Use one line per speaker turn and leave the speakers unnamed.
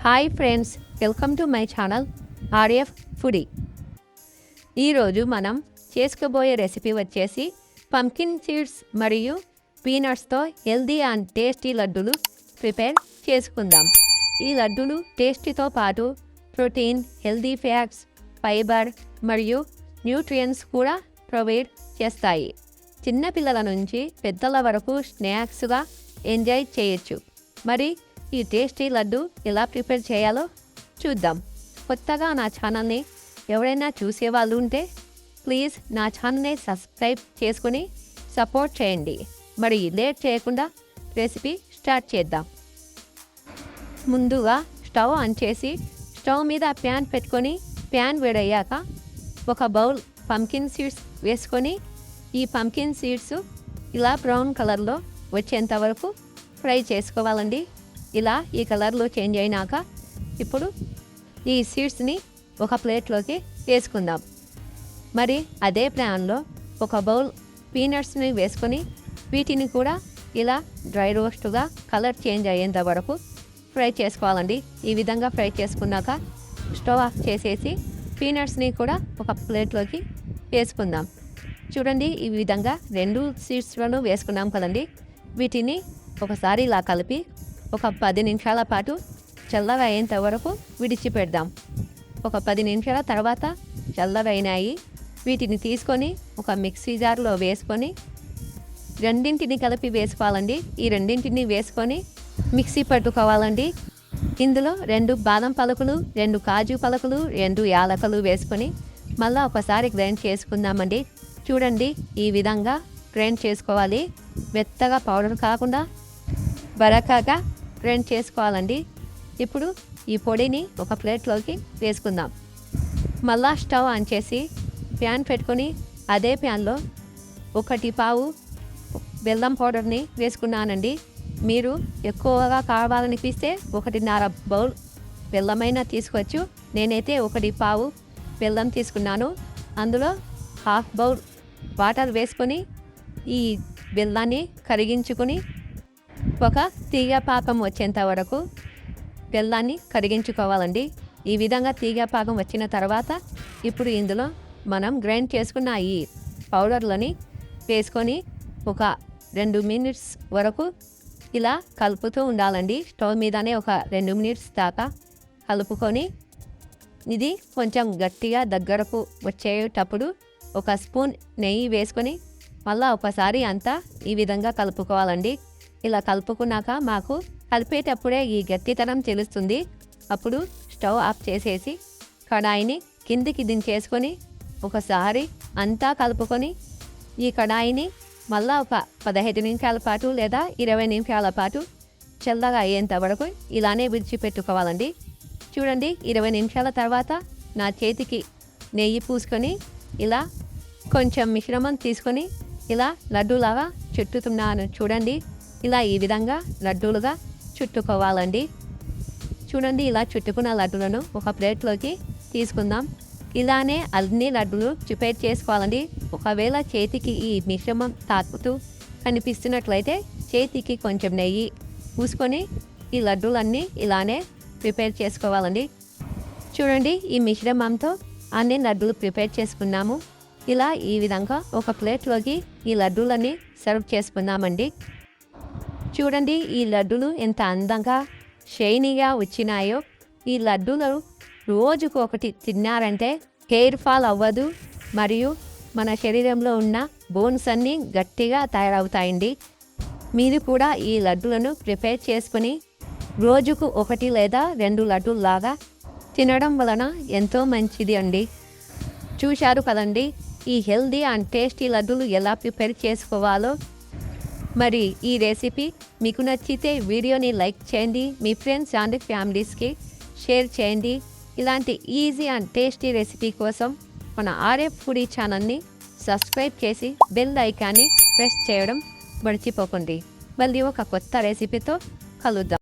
Hi friends, welcome to my channel RF foodie. ఈరోజు మనం చేసుకోబోయే రెసిపీ వచ్చేసి పంకిన్ సీడ్స్ మరియు పీనట్స్తో హెల్దీ అండ్ టేస్టీ లడ్డూలు ప్రిపేర్ చేసుకుందాం. ఈ లడ్డూలు టేస్టీతో పాటు ప్రోటీన్, హెల్దీ ఫ్యాట్స్, ఫైబర్ మరియు న్యూట్రియంట్స్ కూడా ప్రొవైడ్ చేస్తాయి. చిన్నపిల్లల నుంచి పెద్దల వరకు స్నాక్స్గా ఎంజాయ్ చేయొచ్చు. మరి ఈ టేస్టీ లడ్డు ఎలా ప్రిపేర్ చేయాలో చూద్దాం. కొత్తగా నా ఛానల్ని ఎవరైనా చూసేవాళ్ళు ఉంటే ప్లీజ్ నా ఛానల్ని సబ్స్క్రైబ్ చేసుకుని సపోర్ట్ చేయండి. మరి లేట్ చేయకుండా రెసిపీ స్టార్ట్ చేద్దాం. ముందుగా స్టవ్ ఆన్ చేసి స్టవ్ మీద ప్యాన్ పెట్టుకొని ప్యాన్ వేడయ్యాక ఒక బౌల్ పంకిన్ సీడ్స్ వేసుకొని ఈ పంకిన్ సీడ్స్ ఇలా బ్రౌన్ కలర్లో వచ్చేంత వరకు ఫ్రై చేసుకోవాలండి. ఇలా ఈ కలర్లో చేంజ్ అయినాక ఇప్పుడు ఈ సీడ్స్ని ఒక ప్లేట్లోకి వేసుకుందాం. మరి అదే ప్యాన్లో ఒక బౌల్ పీనట్స్ని వేసుకొని వీటిని కూడా ఇలా డ్రై రోస్ట్గా కలర్ చేంజ్ అయ్యేంత వరకు ఫ్రై చేసుకోవాలండి. ఈ విధంగా ఫ్రై చేసుకున్నాక స్టవ్ ఆఫ్ చేసేసి పీనట్స్ని కూడా ఒక ప్లేట్లోకి వేసుకుందాం. చూడండి, ఈ విధంగా 2 సీడ్స్లను వేసుకున్నాం కదండి. వీటిని ఒకసారి ఇలా కలిపి ఒక 10 నిమిషాల పాటు చల్లగా అయ్యేంత వరకు విడిచిపెడదాం. ఒక 10 నిమిషాల తర్వాత చల్లగా అయినాయి. వీటిని తీసుకొని ఒక మిక్సీ జార్లో వేసుకొని రెండింటిని కలిపి వేసుకోవాలండి. ఈ రెండింటిని వేసుకొని మిక్సీ పట్టుకోవాలండి. ఇందులో 2 బాదం పలుకులు, 2 కాజు పలుకులు, 2 యాలకులు వేసుకొని మళ్ళీ ఒకసారి గ్రైండ్ చేసుకుందామండి. చూడండి, ఈ విధంగా గ్రైండ్ చేసుకోవాలి. మెత్తగా పౌడర్ కాకుండా బరకగా గ్రైండ్ చేసుకోవాలండి. ఇప్పుడు ఈ పొడిని ఒక ప్లేట్లోకి వేసుకుందాం. మళ్ళా స్టవ్ ఆన్ చేసి ప్యాన్ పెట్టుకొని అదే ప్యాన్లో 1 పావు బెల్లం పౌడర్ని వేసుకున్నానండి. మీరు ఎక్కువగా కావాలనిపిస్తే 1.5 బౌల్ బెల్లమైనా తీసుకోవచ్చు. నేనైతే 1 పావు బెల్లం తీసుకున్నాను. అందులో హాఫ్ బౌల్ వాటర్ వేసుకొని ఈ బెల్లాన్ని కరిగించుకొని ఒక తీగ పాకం వచ్చేంత వరకు బెల్లాన్ని కరిగించుకోవాలండి. ఈ విధంగా తీగ పాకం వచ్చిన తర్వాత ఇప్పుడు ఇందులో మనం గ్రైండ్ చేసుకున్న ఈ పౌడర్లని వేసుకొని ఒక 2 మినిట్స్ వరకు ఇలా కలుపుతూ ఉండాలండి. స్టవ్ మీదనే ఒక 2 మినిట్స్ దాకా కలుపుకొని ఇది కొంచెం గట్టిగా దగ్గరకు వచ్చేటప్పుడు ఒక స్పూన్ నెయ్యి వేసుకొని మళ్ళీ ఒకసారి అంతా ఈ విధంగా కలుపుకోవాలండి. ఇలా కలుపుకున్నాక మాకు కలిపేటప్పుడే ఈ గట్టితనం తెలుస్తుంది. అప్పుడు స్టవ్ ఆఫ్ చేసేసి కడాయిని కిందికి దించేసుకొని ఒకసారి అంతా కలుపుకొని ఈ కడాయిని మళ్ళీ ఒక 15 నిమిషాల పాటు లేదా 20 నిమిషాల పాటు చల్లగా అయ్యేంత వరకు ఇలానే విడిచిపెట్టుకోవాలండి. చూడండి, 20 నిమిషాల తర్వాత నా చేతికి నెయ్యి పూసుకొని ఇలా కొంచెం మిశ్రమం తీసుకొని ఇలా లడ్డూలాగా చుట్టుతున్నాను. చూడండి, ఇలా ఈ విధంగా లడ్డూలుగా చుట్టుకోవాలండి. చూడండి, ఇలా చుట్టుకున్న లడ్డూలను ఒక ప్లేట్లోకి తీసుకుందాం. ఇలానే అన్ని లడ్డూలు ప్రిపేర్ చేసుకోవాలండి. ఒకవేళ చేతికి ఈ మిశ్రమం తాకుతూ కనిపిస్తున్నట్లయితే చేతికి కొంచెం నెయ్యి పూసుకొని ఈ లడ్డూలన్నీ ఇలానే ప్రిపేర్ చేసుకోవాలండి. చూడండి, ఈ మిశ్రమంతో అన్ని లడ్డూలు ప్రిపేర్ చేసుకున్నాము. ఇలా ఈ విధంగా ఒక ప్లేట్లోకి ఈ లడ్డూలన్నీ సర్వ్ చేసుకున్నామండి. చూడండి, ఈ లడ్డూలు ఎంత అందంగా షైనీగా వచ్చినాయో. ఈ లడ్డూలు రోజుకు ఒకటి తిన్నారంటే హెయిర్ ఫాల్ అవ్వదు మరియు మన శరీరంలో ఉన్న బోన్స్ అన్నీ గట్టిగా తయారవుతాయండి. మీరు కూడా ఈ లడ్డూలను ప్రిపేర్ చేసుకుని రోజుకు 1 లేదా 2 లడ్డూలాగా తినడం వలన ఎంతో మంచిది అండి. చూశారు కదండి, ఈ హెల్దీ అండ్ టేస్టీ లడ్డూలు ఎలా ప్రిపేర్ చేసుకోవాలో. మరి ఈ రెసిపీ మీకు నచ్చితే వీడియోని లైక్ చేయండి, మీ ఫ్రెండ్స్ అండ్ ఫ్యామిలీస్కి షేర్ చేయండి. ఇలాంటి ఈజీ అండ్ టేస్టీ రెసిపీ కోసం మన ఆర్ఎఫ్ ఫుడీ ఛానల్ని సబ్స్క్రైబ్ చేసి బెల్ ఐకాన్ని ప్రెస్ చేయడం మర్చిపోకండి. మళ్ళీ ఒక కొత్త రెసిపీతో కలుద్దాం.